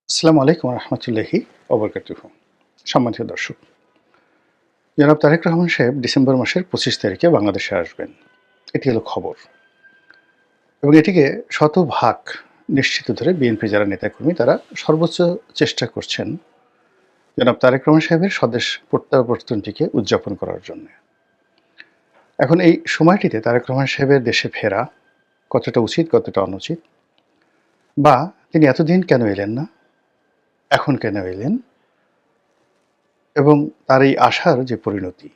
আসসালামু আলাইকুম রহমতুল্লাহি ওবরকাতুহ। সম্মানিত দর্শক, জনাব তারেক রহমান সাহেব ডিসেম্বর মাসের 25 তারিখে বাংলাদেশে আসবেন, এটি হলো খবর। এবং এটিকে শতভাগ নিশ্চিত ধরে বিএনপি যারা নেতাকর্মী তারা সর্বোচ্চ চেষ্টা করছেন জনাব তারেক রহমান সাহেবের স্বদেশ প্রত্যাবর্তনটিকে উদযাপন করার জন্য। এখন এই সময়টিতে তারেক রহমান সাহেবের দেশে ফেরা কতটা উচিত, কতটা অনুচিত, বা তিনি এতদিন কেন এলেন না, এখন কেন এলেন, এবং তার এই আশার যে পরিণতি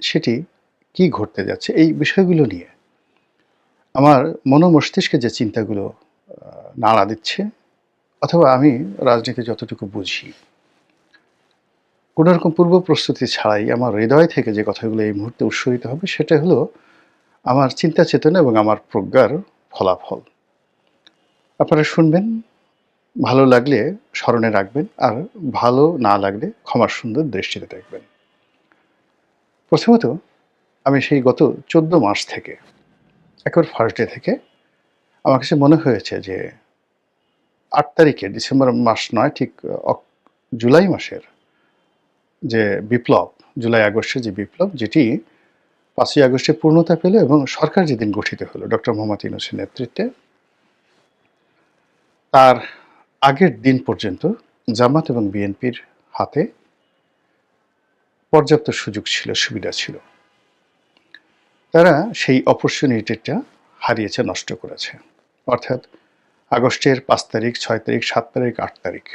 সেটি কি ঘটতে যাচ্ছে, এই বিষয়গুলো নিয়ে আমার মস্তিষ্কে যে চিন্তাগুলো নাড়া দিচ্ছে, অথবা আমি রাজনীতি যতটুকু বুঝি, কোনো রকম পূর্ব প্রস্তুতি ছাড়াই আমার হৃদয় থেকে যে কথাগুলো এই মুহূর্তে উৎসরিত হবে সেটা হলো আমার চিন্তা চেতনা এবং আমার প্রজ্ঞার ফলাফল। আপনারা শুনবেন, ভালো লাগলে স্মরণে রাখবেন, আর ভালো না লাগলে ক্ষমার সুন্দর দৃষ্টিতে দেখবেন। প্রথমত, আমি সেই গত 14 মাস থেকে, একেবারে ফার্স্ট ডে থেকে আমার কাছে মনে হয়েছে যে 8 তারিখে, ডিসেম্বর মাস নয়, ঠিক জুলাই মাসের যে বিপ্লব, জুলাই আগস্টের যে বিপ্লব, যেটি 5ই আগস্টে পূর্ণতা পেল এবং সরকার যেদিন গঠিত হলো ডক্টর মোহাম্মদ ইউনূসের নেতৃত্বে, তার আগের দিন পর্যন্ত জামাত এবং বিএনপির হাতে পর্যাপ্ত সুযোগ ছিল, সুবিধা ছিল। তারা সেই অপরচুনিটিটা হারিয়েছে, নষ্ট করেছে। অর্থাৎ আগস্টের 5 তারিখ, 6 তারিখ, 7 তারিখ, 8 তারিখ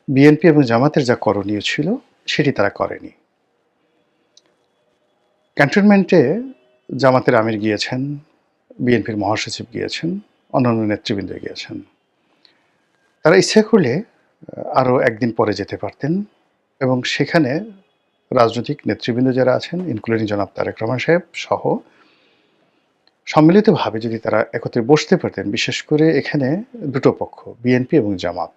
বিএনপি এবং জামাতের যা করণীয় ছিল সেটি তারা করেনি। ক্যান্টনমেন্টে জামাতের আমির গিয়েছেন, বিএনপির মহাসচিব গিয়েছেন, অন্যান্য নেতৃবৃন্দ গিয়েছেন। তারা ইচ্ছা করলে আরও একদিন পরে যেতে পারতেন এবং সেখানে রাজনৈতিক নেতৃবৃন্দ যারা আছেন, ইনক্লুডিং জনাব তারেক রহমান সাহেব সহ, সম্মিলিতভাবে যদি তারা একত্রে বসতে পারতেন, বিশেষ করে এখানে দুটো পক্ষ, বিএনপি এবং জামাত,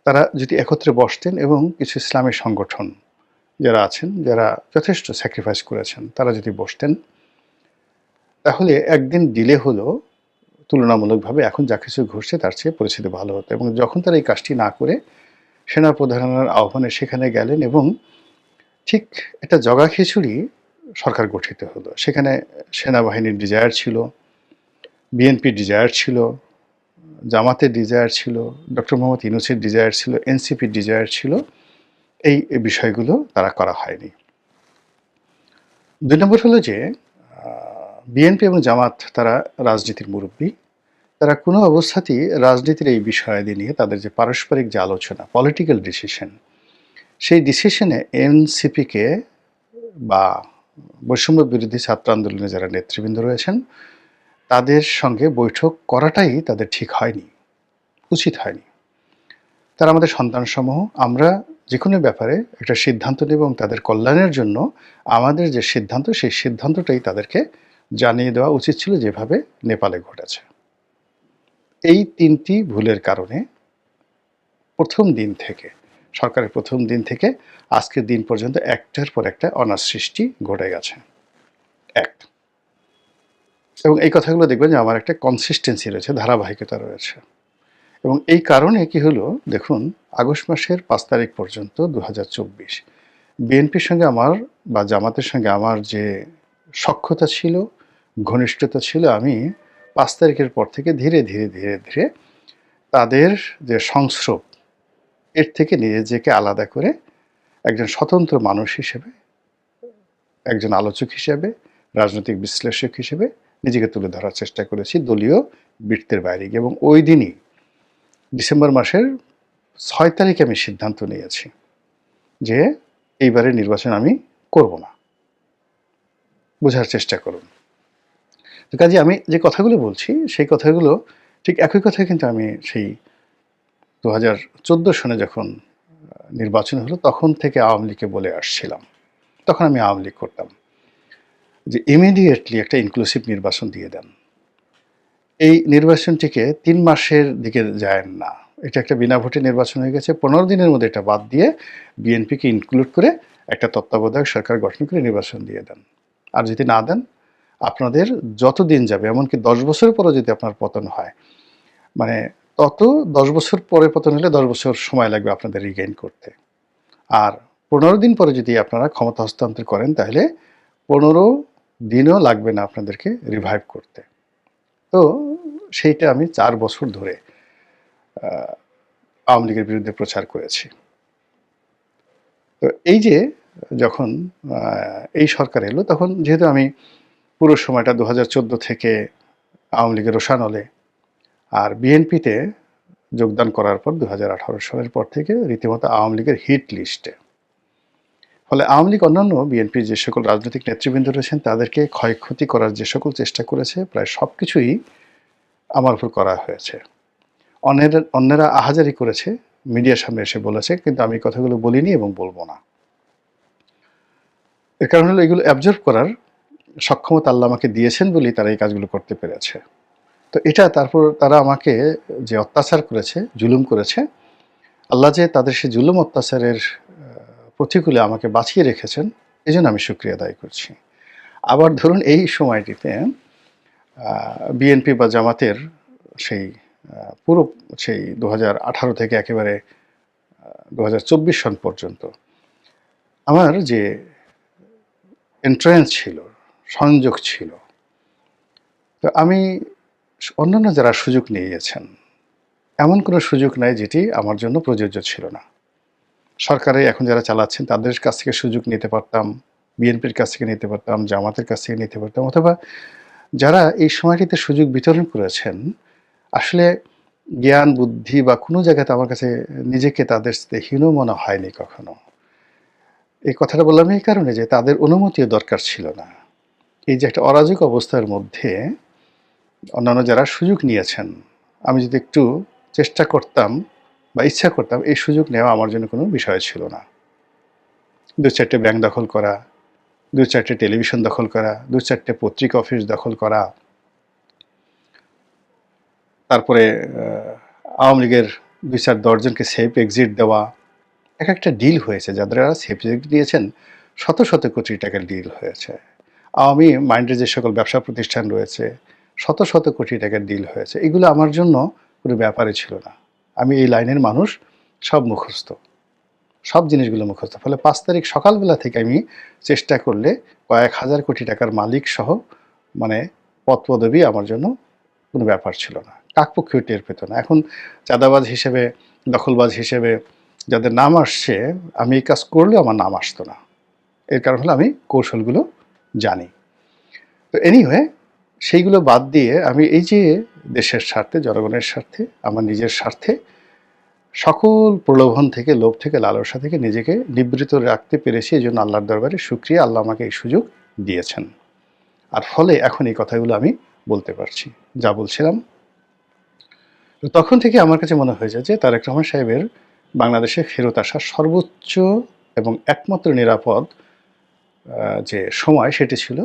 তারা যদি একত্রে বসতেন এবং কিছু ইসলামী সংগঠন যারা আছেন, যারা যথেষ্ট স্যাক্রিফাইস করেছেন, তারা যদি বসতেন, তাহলে একদিন ডিলে হলেও তুলনামূলকভাবে এখন যা কিছু ঘটছে তার চেয়ে পরিস্থিতি ভালো হতো। এবং যখন তারা এই কাজটি না করে সেনাপ্রধানের আহ্বানে সেখানে গেলেন এবং ঠিক একটা জগা খিচুড়ি সরকার গঠিত হলো। সেখানে সেনাবাহিনীর ডিজায়ার ছিল, বিএনপির ডিজায়ার ছিল, জামাতের ডিজায়ার ছিল, ডক্টর মোহাম্মদ ইউনূসের ডিজায়ার ছিল, এনসিপির ডিজায়ার ছিল। এই বিষয়গুলো তারা করা হয়নি। 2 নম্বর হলো যে বিএনপি এবং জামাত তারা রাজনীতির মুরব্বী। তারা কোনো অবস্থাতেই রাজনীতির এই বিষয়াদি নিয়ে তাদের যে পারস্পরিক যে আলোচনা, পলিটিক্যাল ডিসিশন, সেই ডিসিশনে এনসিপিকে বা বৈষম্য বিরোধী ছাত্র আন্দোলনে যারা নেতৃবৃন্দ রয়েছেন তাদের সঙ্গে বৈঠক করাটাই তাদের ঠিক হয়নি, উচিত হয়নি। তারা আমাদের সন্তানসমূহ, আমরা যে কোনো ব্যাপারে একটা সিদ্ধান্ত নেব এবং তাদের কল্যাণের জন্য আমাদের যে সিদ্ধান্ত, সেই সিদ্ধান্তটাই তাদেরকে জানিয়ে দেওয়া উচিত ছিল, যেভাবে নেপালে ঘটেছে। এই 3টি ভুলের কারণে প্রথম দিন থেকে, সরকারের প্রথম দিন থেকে আজকের দিন পর্যন্ত একটার পর একটা অনাসৃষ্টি ঘটে গেছে। এক, এবং এই কথাগুলো দেখবেন যে আমার একটা কনসিস্টেন্সি রয়েছে, ধারাবাহিকতা রয়েছে। এবং এই কারণে কি হলো, দেখুন, আগস্ট মাসের 5 তারিখ পর্যন্ত 2024 বিএনপির সঙ্গে আমার বা জামাতের সঙ্গে আমার যে সখ্যতা ছিল, ঘনিষ্ঠতা ছিল, আমি 5 তারিখের পর থেকে ধীরে ধীরে ধীরে ধীরে তাদের যে সংস্রব, এর থেকে নিজেকে আলাদা করে একজন স্বতন্ত্র মানুষ হিসেবে, একজন আলোচক হিসেবে, রাজনৈতিক বিশ্লেষক হিসেবে নিজেকে তুলে ধরার চেষ্টা করেছি, দলীয় বৃত্তের বাইরে গিয়ে। এবং ওই দিনই ডিসেম্বর মাসের 6 তারিখে আমি সিদ্ধান্ত নিয়েছি যে এইবারের নির্বাচন আমি করব না। বোঝার চেষ্টা করুন। তো কাজে আমি যে কথাগুলো বলছি সেই কথাগুলো ঠিক একই কথা কিন্তু আমি সেই 2014 সনে যখন নির্বাচন হলো তখন থেকে আওয়ামী লীগকে বলে আসছিলাম। তখন আমি আওয়ামী লীগ করতাম যে ইমিডিয়েটলি একটা ইনক্লুসিভ নির্বাচন দিয়ে দেন। এই নির্বাচনটিকে 3 মাসের দিকে যায় না, এটা একটা বিনা ভোটে নির্বাচন হয়ে গেছে। 15 দিনের মধ্যে এটা বাদ দিয়ে বিএনপিকে ইনক্লুড করে একটা তত্ত্বাবধায়ক সরকার গঠন করে নির্বাচন দিয়ে দেন। আর যদি না দেন, আপনাদের যত দিন যাবে, এমনকি 10 বছর পরও যদি আপনার পতন হয়, মানে তত ১০ বছর পরে পতন হলে ১০ বছর সময় লাগবে আপনাদের রিগেইন করতে। আর ১৫ দিন পরে যদি আপনারা ক্ষমতা হস্তান্তর করেন তাহলে ১৫ দিনও লাগবে না আপনাদেরকে রিভাইভ করতে। তো সেইটা আমি ৪ বছর ধরে আওয়ামী লীগের বিরুদ্ধে প্রচার করেছি। তো এই যে যখন এই সরকার এলো তখন যেহেতু আমি পুরো সময়টা ২০১৪ থেকে আওয়ামী লীগের রোষানলে আর বিএনপিতে যোগদান করার পর ২০১৮ সালের পর থেকে রীতিমতো আওয়ামী লীগের হিট লিস্টে। ফলে আওয়ামী লীগ অন্যান্য বিএনপির যে সকল রাজনৈতিক নেতৃবৃন্দ রয়েছেন তাদেরকে ক্ষয়ক্ষতি করার যে সকল চেষ্টা করেছে প্রায় সব কিছুই আমার উপর করা হয়েছে। অন্যেরা আহাজারি করেছে, মিডিয়ার সামনে এসে বলেছে, কিন্তু আমি কথাগুলো বলিনি এবং বলবো না। এর কারণ হলো এগুলো অ্যাবজর্ব করার সক্ষমতা আল্লাহ আমাকে দিয়েছেন বলেই তারা এই কাজগুলো করতে পেরেছে। তো এটা তারপর তারা আমাকে যে অত্যাচার করেছে, জুলুম করেছে, আল্লাহ যে তাদের সে জুলুম অত্যাচারের প্রতিকূলে আমাকে বাঁচিয়ে রেখেছেন এজন্য আমি শুকরিয়া আদায় করছি। আবার ধরুন এই সময়টিতে বিএনপি বা জামাতের সেই পুরো সেই ২০১৮ থেকে একেবারে ২০২৪ সন পর্যন্ত আমার যে এন্ট্রান্স ছিল, সংযোগ ছিল, তো আমি অন্যান্য যারা সুযোগ নিয়েছেন এমন কোনো সুযোগ নাই যেটি আমার জন্য প্রযোজ্য ছিল না। সরকারে এখন যারা চালাচ্ছেন তাদের কাছ থেকে সুযোগ নিতে পারতাম, বিএনপির কাছ থেকে নিতে পারতাম, জামাতের কাছ থেকে নিতে পারতাম, অথবা যারা এই সময়টিতে সুযোগ বিতরণ করেছেন আসলে জ্ঞান বুদ্ধি বা কোনো জায়গাতে আমার কাছে নিজেকে তাদের সাথে হীন মনে হয়নি কখনো। এই কথাটা বললাম এই কারণে যে তাদের অনুমতিও দরকার ছিল না। এই যে একটা অরাজক অবস্থার মধ্যে অন্যান্য যারা সুযোগ নিয়েছেন, আমি যদি একটু চেষ্টা করতাম বা ইচ্ছা করতাম এই সুযোগ নেওয়া আমার জন্য কোনো বিষয় ছিল না। ২-৪টে ব্যাংক দখল করা, ২-৪টে টেলিভিশন দখল করা, ২-৪টে পত্রিকা অফিস দখল করা, তারপরে আওয়ামী লীগের ২-৪ দশজনকে সেফ এক্সিট দেওয়া, এক একটা ডিল হয়েছে। যারা সেফ এক্সিট দিয়েছেন শত শত কোটি টাকার ডিল হয়েছে। আওয়ামী মাইন্ডের যে সকল ব্যবসা প্রতিষ্ঠান রয়েছে শত শত কোটি টাকার ডিল হয়েছে। এগুলো আমার জন্য কোনো ব্যাপারই ছিল না। আমি এই লাইনের মানুষ, সব মুখস্থ, সব জিনিসগুলো মুখস্থ। ফলে ৫ তারিখ সকালবেলা থেকে আমি চেষ্টা করলে কয়েক হাজার কোটি টাকার মালিক সহ মানে পদপদবি আমার জন্য কোনো ব্যাপার ছিল না। কাকপক্ষীয় টের পেত না। এখন চাঁদাবাজ হিসেবে, দখলবাজ হিসেবে যাদের নাম আসছে, আমি এই কাজ করলেও আমার নাম আসতো না। এর কারণ হলো আমি কৌশলগুলো জানি। তো এনিওয়ে সেইগুলো বাদ দিয়ে আমি এই যে দেশের স্বার্থে, জনগণের স্বার্থে, আমার নিজের স্বার্থে সকল প্রলোভন থেকে, লোভ থেকে, লালসা থেকে নিজেকে নিবৃত রাখতে পেরেছি। এই জন্য আল্লাহর দরবারে শুকরিয়া, আল্লাহ আমাকে এই সুযোগ দিয়েছেন। আর ফলে এখন এই কথাগুলো আমি বলতে পারছি, যা বলছিলাম। তো তখন থেকে আমার কাছে মনে হয়েছে যে তারেক রহমান সাহেবের বাংলাদেশে ফেরত আসা সর্বোচ্চ এবং একমাত্র নিরাপদ যে সময় সেটি ছিল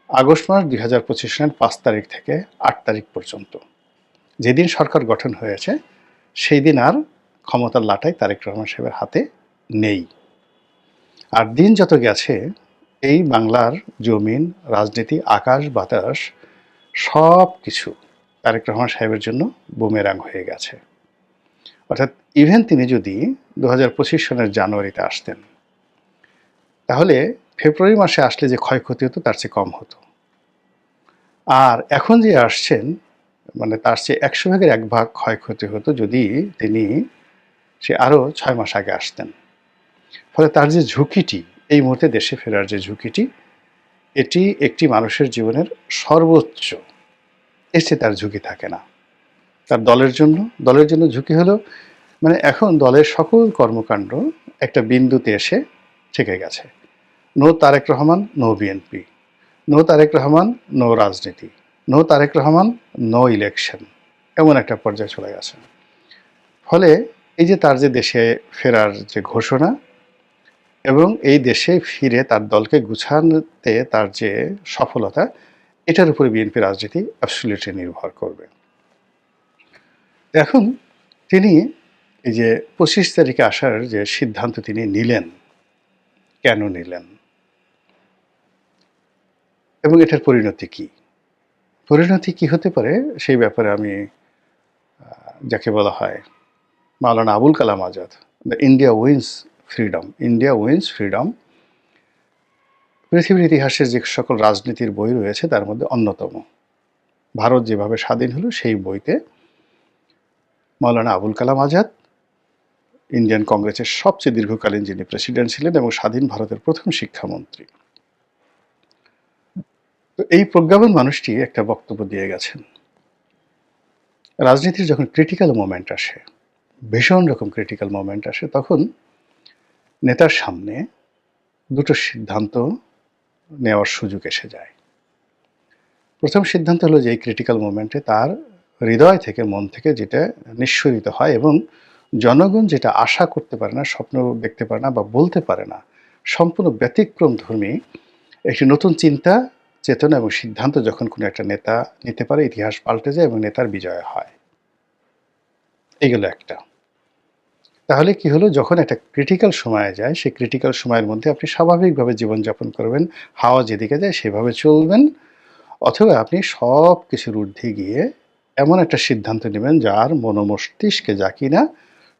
আগস্ট মাস ২০২৫ সালের ৫ তারিখ থেকে ৮ তারিখ পর্যন্ত। যেদিন সরকার গঠন হয়েছে সেই দিন আর ক্ষমতার লাটাই তারেক রহমান সাহেবের হাতে নেই। আর দিন যত গেছে এই বাংলার জমিন, রাজনীতি, আকাশ বাতাস সব কিছু তারেক রহমান সাহেবের জন্য বুমেরাং হয়ে গেছে। অর্থাৎ ইভেন তিনি যদি ২০২৫ সনের জানুয়ারিতে আসতেন তাহলে ফেব্রুয়ারি মাসে আসলে যে ক্ষয়ক্ষতি হতো তার চেয়ে কম হতো। আর এখন যে আসছেন মানে তার চেয়ে ১০০ ভাগের ১ ভাগ ক্ষয়ক্ষতি হতো যদি তিনি সে আরও ৬ মাস আগে আসতেন। ফলে তার যে ঝুঁকিটি, এই মুহূর্তে দেশে ফেরার যে ঝুঁকিটি, এটি একটি মানুষের জীবনের সর্বোচ্চ, এর চেয়ে তার ঝুঁকি থাকে না। তার দলের জন্য ঝুঁকি হলো মানে এখন দলের সকল কর্মকাণ্ড একটা বিন্দুতে এসে ঠেকে গেছে। No Tarek Rahman, no BNP, no Tarek Rahman, no রাজনীতি, no Tarek Rahman, no election, এমন একটা পর্যায়ে চলে গেছে। ফলে এই যে তার যে দেশে ফেরার যে ঘোষণা এবং এই দেশে ফিরে তার দলকে গুছানোতে তার যে সফলতা, এটার উপরে বিএনপি রাজনীতি অ্যাবসলিউটলি নির্ভর করবে। এখন তিনি এই যে ২৫ তারিখে আসার যে সিদ্ধান্ত তিনি নিলেন, কেন নিলেন এবং এটার পরিণতি কি? পরিণতি কি হতে পারে সেই ব্যাপারে আমি যাকে বলা হয় Maulana Abul Kalam Azad, the India wins freedom, India wins freedom পৃথিবীর ইতিহাসের যে সকল রাজনীতির বই রয়েছে তার মধ্যে অন্যতম। ভারত যেভাবে স্বাধীন হলো সেই বইতে মাওলানা আবুল কালাম আজাদ ইন্ডিয়ান কংগ্রেসের সবচেয়ে দীর্ঘকালীন যিনি প্রেসিডেন্ট ছিলেন এবং স্বাধীন ভারতের প্রথম শিক্ষামন্ত্রী, তো এই প্রজ্ঞাবান মানুষটি একটা বক্তব্য দিয়ে গেছেন, রাজনীতির যখন ক্রিটিক্যাল মোমেন্ট আসে, ভীষণ রকম ক্রিটিক্যাল মোমেন্ট আসে, তখন নেতার সামনে দুটো সিদ্ধান্ত নেওয়ার সুযোগ এসে যায়। প্রথম সিদ্ধান্ত হলো যে এই ক্রিটিক্যাল মোমেন্টে তার হৃদয় থেকে, মন থেকে যেটা নিঃসরিত হয় এবং জনগণ যেটা আশা করতে পারে না, স্বপ্ন দেখতে পারে না বা বলতে পারে না, সম্পূর্ণ ব্যতিক্রম ধর্মী একটি নতুন চিন্তা, চেতনা এবং সিদ্ধান্ত যখন কোনো একটা নেতা নিতে পারে, ইতিহাস পাল্টে যায় এবং নেতার বিজয় হয়। এইগুলো একটা। তাহলে কি হলো, যখন একটা ক্রিটিক্যাল সময়ে যায়, সেই ক্রিটিক্যাল সময়ের মধ্যে আপনি স্বাভাবিকভাবে জীবনযাপন করবেন, হাওয়া যেদিকে যায় সেভাবে চলবেন, অথবা আপনি সব কিছুর ঊর্ধ্বে গিয়ে এমন একটা সিদ্ধান্ত নেবেন যার মনোমস্তিষ্কে, যা কিনা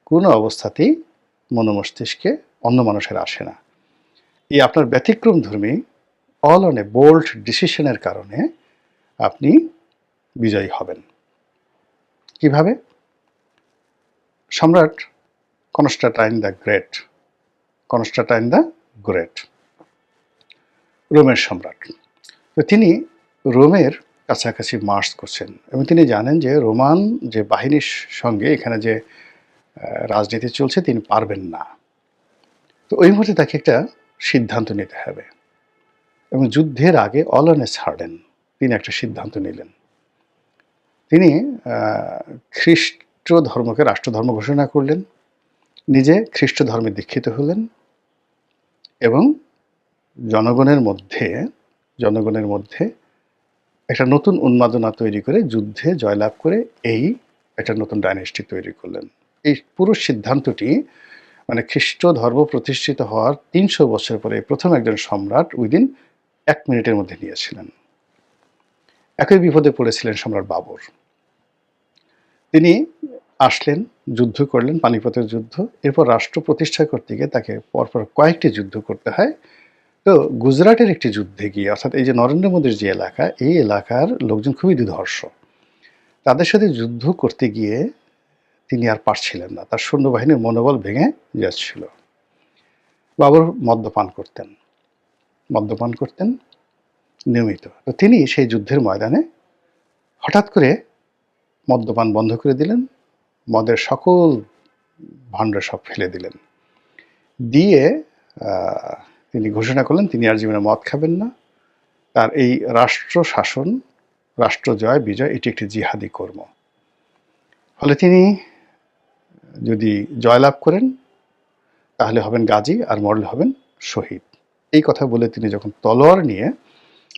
কোনো অবস্থাতেই মনোমস্তিষ্কে অন্য মানুষের আসে না। এই আপনার ব্যতিক্রমধর্মী অল অন এ বোল্ড ডিসিশনের কারণে আপনি বিজয়ী হবেন। কিভাবে? সম্রাট Constantine the great, Constantine the great, রোমের সম্রাট, তো তিনি রোমের কাছাকাছি মার্চ করছেন এবং তিনি জানেন যে রোমান যে বাহিনীর সঙ্গে এখানে যে রাজনীতি চলছে তিনি পারবেন না। তো ওই মুহূর্তে তাকে একটা সিদ্ধান্ত নিতে হবে এবং যুদ্ধের আগে অল অন এ সার্ডেন তিনি একটা সিদ্ধান্ত নিলেন। তিনি খ্রিস্ট ধর্মকে রাষ্ট্রধর্ম ঘোষণা করলেন, নিজে খ্রিস্ট ধর্মে দীক্ষিত হলেন এবং জনগণের মধ্যে একটা নতুন উন্মাদনা তৈরি করে, যুদ্ধে জয়লাভ করে এই একটা নতুন ডাইনেস্টি তৈরি করলেন। এই পুরো সিদ্ধান্তটি মানে খ্রিস্ট ধর্ম প্রতিষ্ঠিত হওয়ার ৩০০ বছর পরে প্রথম একজন সম্রাট উইদিন ১ মিনিটের মধ্যে নিয়েছিলেন। একই বিপদে পড়েছিলেন সম্রাট বাবর। তিনি আসলেন, যুদ্ধ করলেন, পানিপথের যুদ্ধ। এরপর রাষ্ট্র প্রতিষ্ঠা করতে গিয়ে তাকে পরপর কয়েকটি যুদ্ধ করতে হয়। তো গুজরাটের একটি যুদ্ধে গিয়ে, অর্থাৎ এই যে নরেন্দ্র মোদীর যে এলাকা, এই এলাকার লোকজন খুবই দুর্ধর্ষ। তাদের সাথে যুদ্ধ করতে গিয়ে তিনি আর পারছিলেন না, তার সৈন্যবাহিনীর মনোবল ভেঙে যাচ্ছিল। বাবর মদ্যপান করতেন নিয়মিত। তো তিনি সেই যুদ্ধের ময়দানে হঠাৎ করে মদ্যপান বন্ধ করে দিলেন, মদের সকল ভাণ্ড সব ফেলে দিলেন, দিয়ে তিনি ঘোষণা করলেন তিনি আর জীবনে মদ খাবেন না। তার এই রাষ্ট্র শাসন, রাষ্ট্র জয় বিজয়, এটি একটি জিহাদি কর্ম। ফলে তিনি যদি জয়লাভ করেন তাহলে হবেন গাজী, আর মরলে হবেন শহীদ। এই কথা বলে তিনি যখন তলোয়ার নিয়ে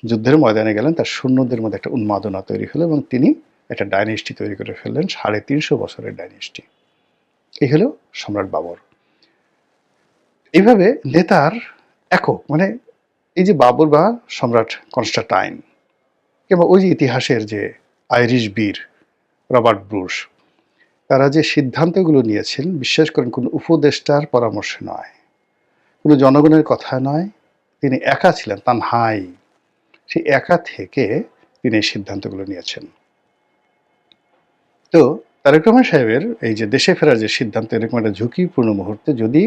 যুদ্ধের ময়দানে গেলেন, তার সৈন্যদের মধ্যে একটা উন্মাদনা তৈরি হলো এবং তিনি একটা ডাইনেস্টি তৈরি করে ফেললেন, ৩৫০ বছরের ডাইনেস্টি। এই হলো সম্রাট বাবর। এইভাবে নেতার একক, মানে এই যে বাবর বা সম্রাট কনস্টান্টাইন, কিংবা ওই যে ইতিহাসের যে আইরিশ বীর রবার্ট ব্রুস, তারা যে সিদ্ধান্তগুলো নিয়েছেন, বিশ্বাস করেন কোনো উপদেষ্টার পরামর্শ নয়, কোনো জনগণের কথা নয়, তিনি একা ছিলেন, তানহাই, সেই একা থেকে তিনি এই সিদ্ধান্তগুলো নিয়েছেন। তো তারেক রহমান সাহেবের এই যে দেশে ফেরার যে সিদ্ধান্ত, এরকম একটা ঝুঁকিপূর্ণ মুহূর্তে যদি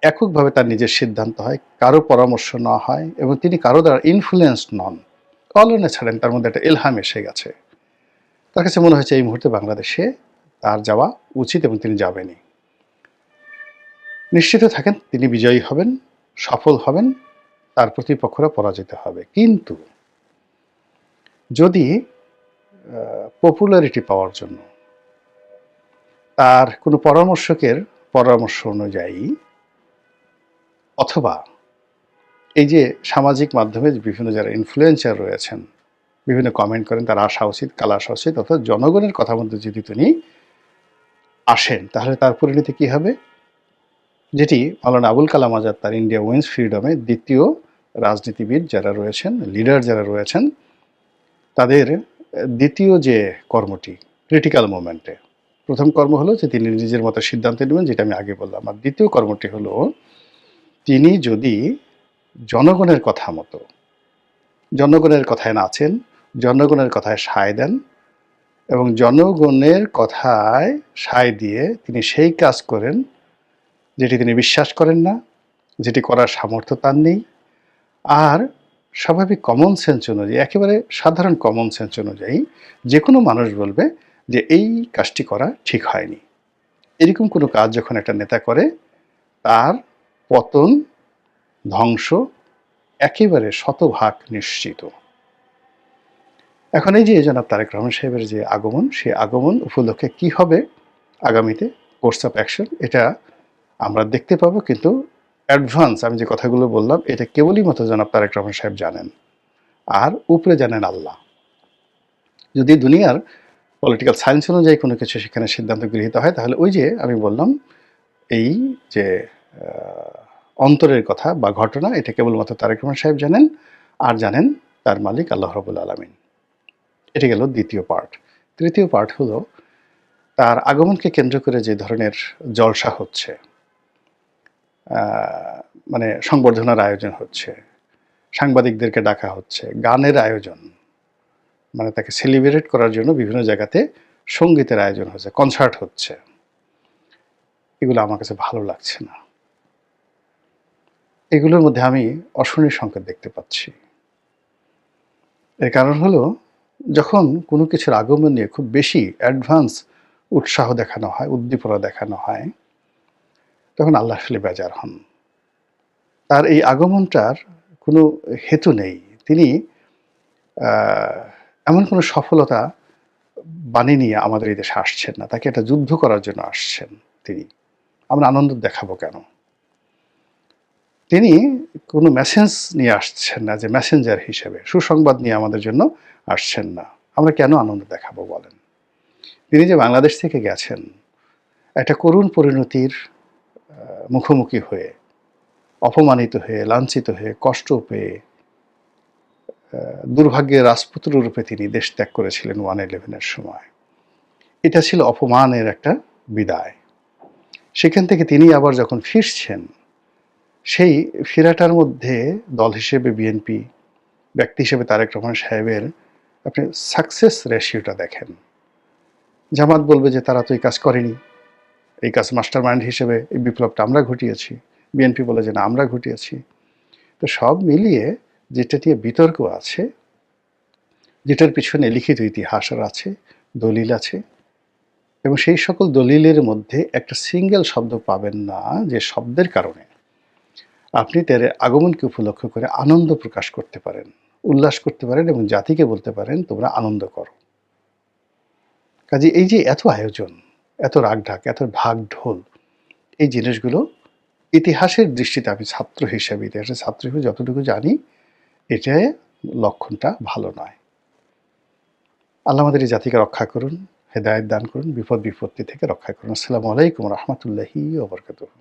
এককভাবে তার নিজের সিদ্ধান্ত হয়, কারো পরামর্শ না হয় এবং তিনি কারো দ্বারা ইনফ্লুয়েন্সড নন, কলনে ছাড়েন, তার মধ্যে একটা এলহাম এসে গেছে, তার কাছে মনে হয়েছে এই মুহূর্তে বাংলাদেশে তার যাওয়া উচিত এবং তিনি যাবেনই। নিশ্চিত থাকেন তিনি বিজয়ী হবেন, সফল হবেন, তার প্রতিপক্ষরা পরাজিত হবে। কিন্তু যদি পপুলারিটি পাওয়ার জন্য তার কোনো পরামর্শকের পরামর্শ অনুযায়ী, অথবা এই যে সামাজিক মাধ্যমে বিভিন্ন যারা ইনফ্লুয়েন্সার রয়েছেন, বিভিন্ন কমেন্ট করেন, তার আসা উচিত, কাল আসা উচিত, অর্থাৎ জনগণের কথা মধ্যে যদি তিনি আসেন, তাহলে তার পরিণতি কী হবে, যেটি মাওলানা আবুল কালাম আজাদ তার ইন্ডিয়া উইন্স ফ্রিডমে দ্বিতীয় রাজনীতিবিদ যারা রয়েছেন, লিডার যারা রয়েছেন, তাদের দ্বিতীয় যে কর্মটি, ক্রিটিক্যাল মোমেন্টে। প্রথম কর্ম হলো যে তিনি নিজের মতো সিদ্ধান্ত নেবেন, যেটা আমি আগে বললাম। আর দ্বিতীয় কর্মটি হলো তিনি যদি জনগণের কথা মতো, জনগণের কথায় নাচেন, জনগণের কথায় সায় দেন এবং জনগণের কথায় সায় দিয়ে তিনি সেই কাজ করেন যেটি তিনি বিশ্বাস করেন না, যেটি করার সামর্থ্য তার নেই। আর স্বাভাবিক কমন সেন্স অনুযায়ী, একেবারে সাধারণ কমন সেন্স অনুযায়ী যে কোনো মানুষ বলবে যে এই কাজটি করা ঠিক হয়নি। এরকম কোনো কাজ যখন একটা নেতা করে, তার পতন, ধ্বংস একেবারে শতভাগ নিশ্চিত। এখন এই যে জনাব তারেক রহমান সাহেবের যে আগমন, সেই আগমন উপলক্ষে কি হবে আগামীতে কোর্স অফ অ্যাকশন, এটা আমরা দেখতে পাবো। কিন্তু অ্যাডভান্স আমি যে কথাগুলো বললাম, এটা কেবলই মতো জনাব তারেক রহমান সাহেব জানেন, আর উপরে জানেন আল্লাহ। যদি দুনিয়ার পলিটিক্যাল সায়েন্স অনুযায়ী কোনো কিছু সেখানে সিদ্ধান্ত গৃহীত হয়, তাহলে ওই যে আমি বললাম এই যে অন্তরের কথা বা ঘটনা, এটা কেবলমাত্র তারেক রহমান সাহেব জানেন, আর জানেন তার মালিক আল্লাহ রাব্বুল আলামিন। এটা গেল দ্বিতীয় পার্ট। তৃতীয় পার্ট হলো তার আগমনকে কেন্দ্র করে যে ধরনের জলসা হচ্ছে, মানে সংবর্ধনার আয়োজন হচ্ছে, সাংবাদিকদেরকে ডাকা হচ্ছে, গানের আয়োজন, মানে তাকে সেলিব্রেট করার জন্য বিভিন্ন জায়গাতে সঙ্গীতের আয়োজন হচ্ছে, কনসার্ট হচ্ছে। এগুলো আমার কাছে ভালো লাগছে না। এগুলোর মধ্যে আমি অশনির সংকেত দেখতে পাচ্ছি। এর কারণ হলো, যখন কোনো কিছুর আগমন নিয়ে খুব বেশি অ্যাডভান্স উৎসাহ দেখানো হয়, উদ্দীপনা দেখানো হয়, তখন আল্লাহ আসলে বেজার হন। তার এই আগমনটার কোনো হেতু নেই। তিনি এমন কোনো সফলতা বানিয়ে নিয়ে আমাদের এই দেশে আসছেন না। তাকে একটা যুদ্ধ করার জন্য আসছেন তিনি। আমরা আনন্দ দেখাবো কেন? তিনি কোনো মেসেজ নিয়ে আসছেন না, যে মেসেঞ্জার হিসেবে সুসংবাদ নিয়ে আমাদের জন্য আসছেন না। আমরা কেন আনন্দ দেখাবো বলেন? তিনি যে বাংলাদেশ থেকে গেছেন একটা করুণ পরিণতির মুখোমুখি হয়ে, অপমানিত হয়ে, লাঞ্ছিত হয়ে, কষ্ট পেয়ে, দুর্ভাগ্যের রাজপুত্র রূপে তিনি দেশ ত্যাগ করেছিলেন 1/11-এর সময়। এটা ছিল অপমানের একটা বিদায়। সেখান থেকে তিনি আবার যখন ফিরছেন, সেই ফেরাটার মধ্যে দল হিসেবে বিএনপি, ব্যক্তি হিসেবে তারেক রহমান সাহেবের আপনি সাকসেস রেশিওটা দেখেন। জামাত বলবে যে তারা তো এই কাজ করেনি, এই কাজ মাস্টার মাইন্ড হিসেবে এই বিপ্লবটা আমরা ঘটিয়েছি। বিএনপি বলে যে না, আমরা ঘটিয়েছি। তো সব মিলিয়ে যেটা নিয়ে বিতর্ক আছে, যেটার পিছনে লিখিত ইতিহাস আছে, দলিল আছে, এবং সেই সকল দলিলের মধ্যে একটা সিঙ্গেল শব্দ পাবেন না যে শব্দের কারণে আপনি তার আগমনকে উপলক্ষ করে আনন্দ প্রকাশ করতে পারেন, উল্লাস করতে পারেন এবং জাতিকে বলতে পারেন তোমরা আনন্দ করো। কাজে এই যে এত আয়োজন, এত রাগঢাক, এত ঢাক ঢোল, এই জিনিসগুলো ইতিহাসের দৃষ্টিতে, আমি ছাত্র হিসেবে, ইতিহাসের ছাত্র হিসেবে যতটুকু জানি, এটা লক্ষণটা ভালো নয়। আল্লাহ আমাদের এই জাতিকে রক্ষা করুন, হেদায়েত দান করুন, বিপদ বিপত্তি থেকে রক্ষা করুন। আসসালামু আলাইকুম রহমতুল্লাহি ওয়া বারাকাতুহু।